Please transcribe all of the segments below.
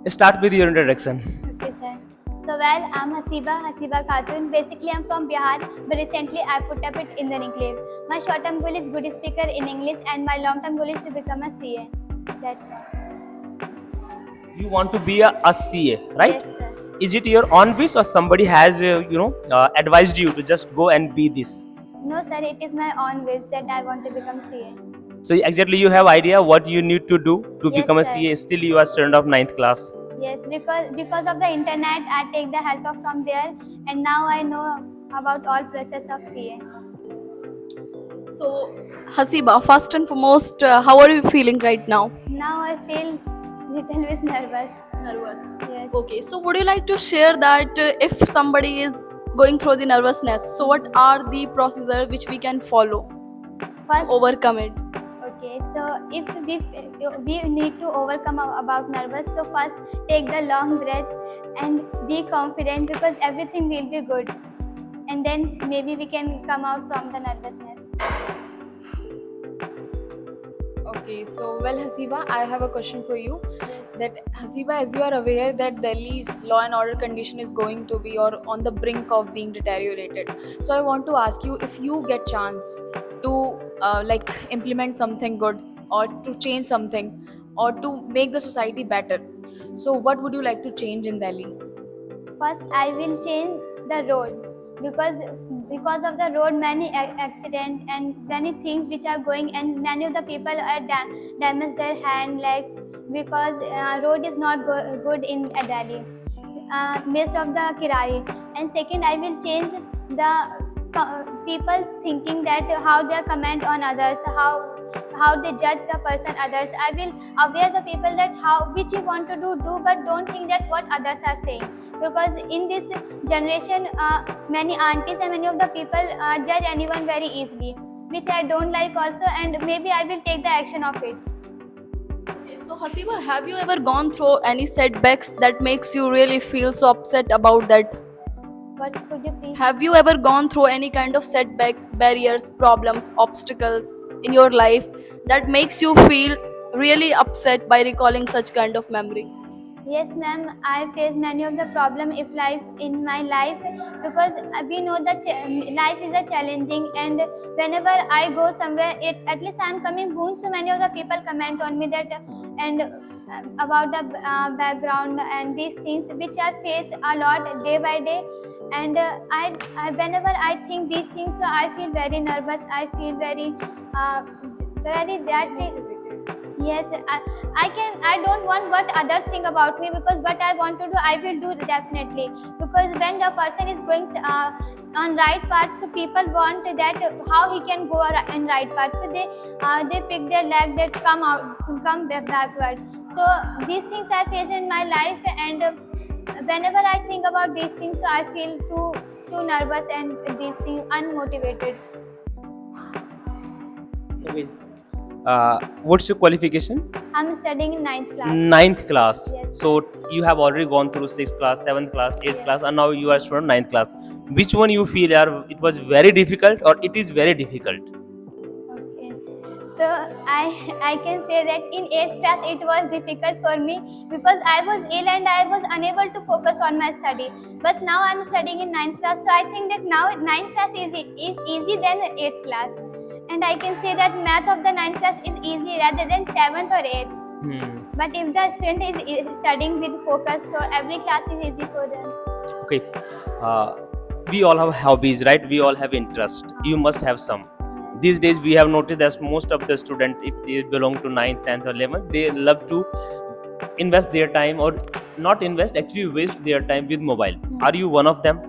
Start with your introduction. Okay, sir. So, well, I'm Hasiba Khatun. Basically, I'm from Bihar, but recently I put up it in the enclave. My short-term goal is good speaker in English, and my long-term goal is to become a CA. That's all. You want to be a CA, right? Yes, sir. Is it your own wish or somebody has advised you to just go and be this? No, sir. It is my own wish that I want to become CA. So exactly you have idea what you need to do to Yes, become a sir. CA. Still you are student of ninth class. Yes, because of the internet, I take the help of from there, and now I know about all process of CA. So, Hasiba, first and foremost, how are you feeling right now? Now I feel little bit nervous. Nervous. Yes. Okay, so would you like to share that if somebody is going through the nervousness, so what are the procedure which we can follow to First, overcome it? okay, so if we need to overcome about nervous, so first take the long breath and be confident because everything will be good, and then maybe we can come out from the nervousness. Okay, so well, Hasiba, I have a question for you. That Hasiba, as you are aware that Delhi's law and order condition is going to be or on the brink of being deteriorated. So I want to ask you if you get chance to like implement something good or to change something or to make the society better. So what would you like to change in Delhi? First, I will change the road because of the road many accident and many things which are going, and many of the people are damage their hand legs because road is not good in Delhi. Most of the kirai. And second, I will change the people's thinking that how they comment on others, how they judge the person others. I will aware the people that how which you want to do, but don't think that what others are saying, because in this generation many aunties and many of the people judge anyone very easily, which I don't like also, and maybe I will take the action of it. Okay, so Hasiba, have you ever gone through any setbacks that makes you really feel so upset about that? What could you please? Have you ever gone through any kind of setbacks, barriers, problems, obstacles in your life that makes you feel really upset by recalling such kind of memory? Yes, ma'am. I face many of the problem if life in my life, because we know that life is a challenging, and whenever I go somewhere, at least I am coming home. So many of the people comment on me that and about the background and these things which I face a lot day by day, and I whenever I think these things, so I feel very nervous. I feel very very that thing. Yes, I don't want what others think about me, because what I want to do, I will do definitely. Because when the person is going on right path, so people want that how he can go in right path. So they pick their leg that come backward. So these things I face in my life, and whenever I think about these things, so I feel too nervous and these things unmotivated. Okay. What's your qualification? I'm studying in ninth class. Ninth class. Yes. So you have already gone through sixth class, seventh class, eighth Yes. class, and now you are student ninth class. Which one you feel it was very difficult or it is very difficult? Okay. So I can say that in 8th class it was difficult for me because I was ill and I was unable to focus on my study. But now I'm studying in ninth class, so I think that now ninth class is easy than 8th class. And I can say that math of the ninth class is easy rather than 7th or 8th. But if the student is studying with focus, so every class is easy for them. Okay. We all have hobbies, right? We all have interest. You must have some. These days we have noticed that most of the students, if they belong to 9th, 10th or 11th, they love to invest their time, or not invest, actually waste their time with mobile. Are you one of them?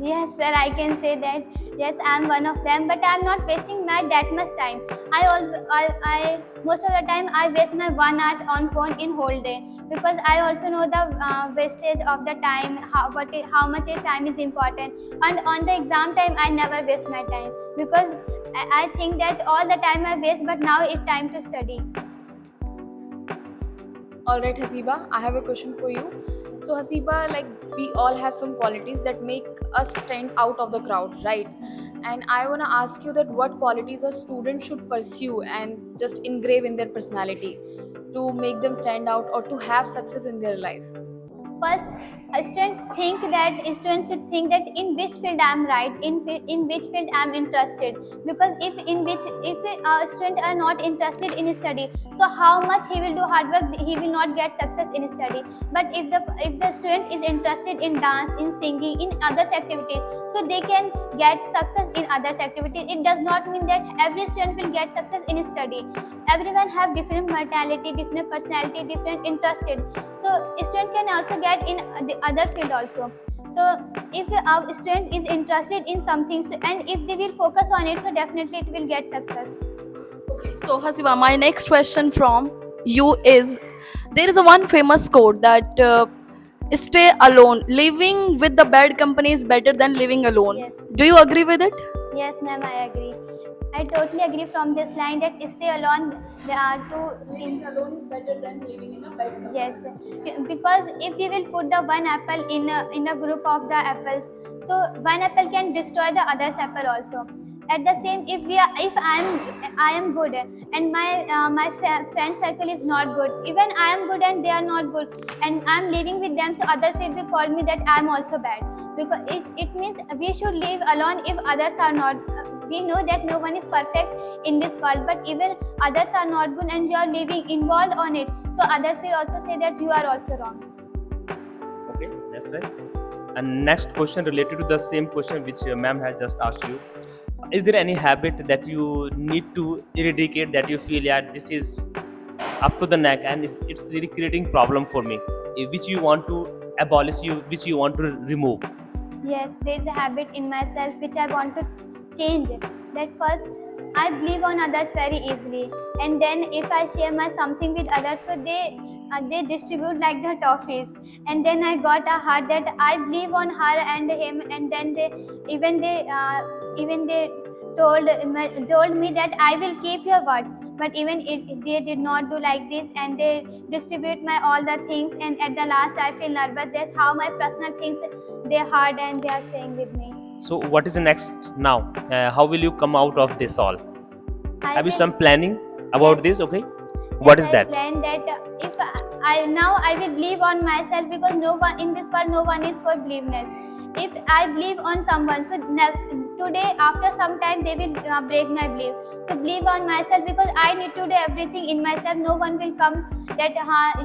Yes, sir, I can say that. Yes, I'm one of them, but I'm not wasting my that much time. I most of the time I waste my 1 hour on phone in whole day, because I also know the wastage of the time, how much time is important. And on the exam time, I never waste my time, because I think that all the time I waste, but now it's time to study. All right, Hasiba, I have a question for you. So, Hasiba, like we all have some qualities that make us stand out of the crowd, right? And I want to ask you that what qualities a student should pursue and just engrave in their personality to make them stand out or to have success in their life? First, students should think that in which field I am right, in which field I am interested. Because if a student are not interested in study, so how much he will do hard work, he will not get success in study. But if the student is interested in dance, in singing, in others activities, so they can get success in others activities. It does not mean that every student will get success in study. Everyone have different mentality, different personality, different interested. So student can also get in the other field also. So if a student is interested in something, so, and if they will focus on it, so definitely it will get success. Okay, so Hasiba, my next question from you is, there is a one famous quote that stay alone. Living with the bad company is better than living alone. Yes. Do you agree with it? Yes, ma'am, I agree. I totally agree from this line that stay alone alone is better than living in a bad company. yes, because if you will put the one apple in a group of the apples, so one apple can destroy the other's apple also. At the same, if I am good and my friend circle is not good, even I am good and they are not good, and I am living with them, so others will be call me that I am also bad. Because it means we should live alone if others are not. We know that no one is perfect in this world, but even others are not good and you are living involved on it, so others will also say that you are also wrong. Okay, that's right. And next question related to the same question which ma'am has just asked you. Is there any habit that you need to eradicate, that you feel, yeah, this is up to the neck and it's really creating problem for me, which you want to abolish, which you want to remove? Yes, there is a habit in myself which I want to change. That first, I believe on others very easily, and then if I share my something with others, so they distribute like the toffees, and then I got a heart that I believe on her and him, and then they told me that I will keep your words. But even they did not do like this, and they distribute my all the things, and at the last I feel nervous that how my personal things they heard and they are saying with me. So what is the next now? How will you come out of this all? I Have you will- some planning about this? Okay, what is I that? plan that if I will believe on myself, because no one in this world, no one is for believeness. If I believe on someone, so today after some time they will break my belief. So believe on myself, because I need to do everything in myself. No one will come that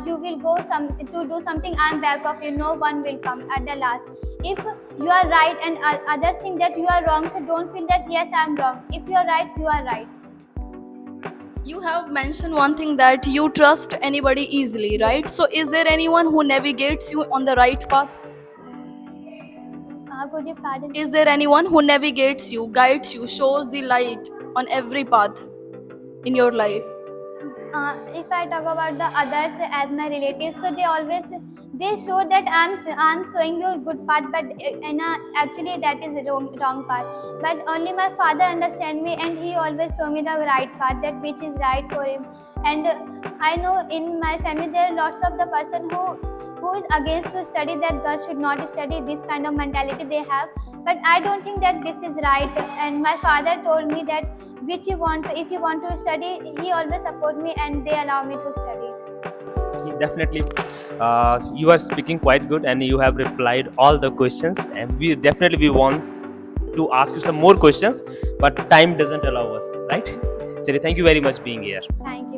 you will go to do something. I'm back of you. No one will come at the last. If you are right and others think that you are wrong, so don't feel that yes, I'm wrong. If you are right, you are right. You have mentioned one thing, that you trust anybody easily, right? So is there anyone who navigates you on the right path? Could you pardon? Is there anyone who navigates you, guides you, shows the light on every path in your life? If I talk about the others as my relatives, so they show that I'm showing you good path, but actually that is wrong path. But only my father understand me, and he always show me the right path, that which is right for him. And I know in my family there are lots of the person who is against to study, that girls should not study, this kind of mentality they have. But I don't think that this is right, and my father told me that if you want to study, he always support me and they allow me to study. Definitely, you are speaking quite good, and you have replied all the questions. And we want to ask you some more questions, but time doesn't allow us, right? Chali, thank you very much being here. Thank you.